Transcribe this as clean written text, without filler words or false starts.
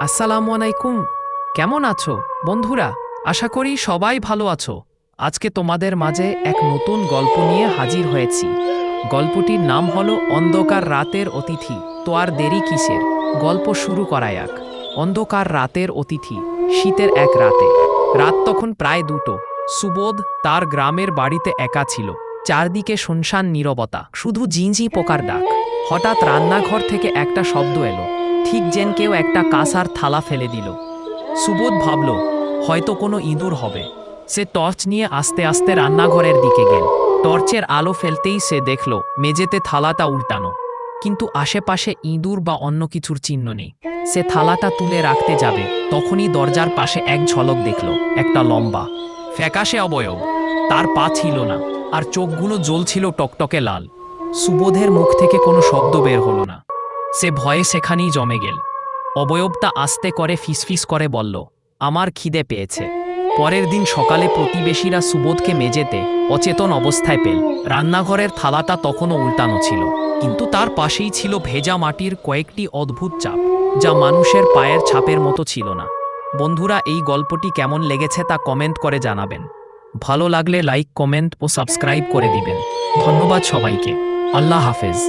আসসালামু আলাইকুম। কেমন আছো বন্ধুরা? আশা করি সবাই ভালো আছো। আজকে তোমাদের মাঝে এক নতুন গল্প নিয়ে হাজির হয়েছি। গল্পটির নাম হলো অন্ধকার রাতের অতিথি। তো আর দেরি কিসের, গল্প শুরু করা যাক। অন্ধকার রাতের অতিথি। শীতের এক রাতে, রাত তখন প্রায় 2টো। সুবোধ তার গ্রামের বাড়িতে একা ছিল। চারদিকে শুনশান নীরবতা, শুধু ঝিঁঝি পোকার ডাক। হঠাৎ রান্নাঘর থেকে একটা শব্দ এলো, ঠিক যেন কেউ একটা কাঁসার থালা ফেলে দিল। সুবোধ ভাবল হয়তো কোনো ইঁদুর হবে। সে টর্চ নিয়ে আস্তে আস্তে রান্নাঘরের দিকে গেল। টর্চের আলো ফেলতেই সে দেখল মেঝেতে থালাটা উল্টানো, কিন্তু আশেপাশে ইঁদুর বা অন্য কিছুর চিহ্ন নেই। সে থালাটা তুলে রাখতে যাবে, তখনই দরজার পাশে এক ঝলক দেখল, একটা লম্বা ফ্যাকাশে অবয়ব। তার পা ছিল না, আর চোখগুলো জ্বলছিল টকটকে লাল। সুবোধের মুখ থেকে কোনো শব্দ বের হলো না। সে ভয়ে সেখানেই জমে গেল। অবয়বটা আস্তে করে ফিসফিস করে বলল, আমার খিদে পেয়েছে। পরের দিন সকালে প্রতিবেশীরা সুবোধকে মেঝেতে অচেতন অবস্থায় পেল। রান্নাঘরের থালাটা তখনও উল্টানো ছিল, কিন্তু তার পাশেই ছিল ভেজা মাটির কয়েকটি অদ্ভুত চাপ, যা মানুষের পায়ের ছাপের মতো ছিল না। বন্ধুরা, এই গল্পটি কেমন লেগেছে তা কমেন্ট করে জানাবেন। ভালো লাগলে লাইক, কমেন্ট ও সাবস্ক্রাইব করে দিবেন। ধন্যবাদ সবাইকে। আল্লাহ হাফেজ।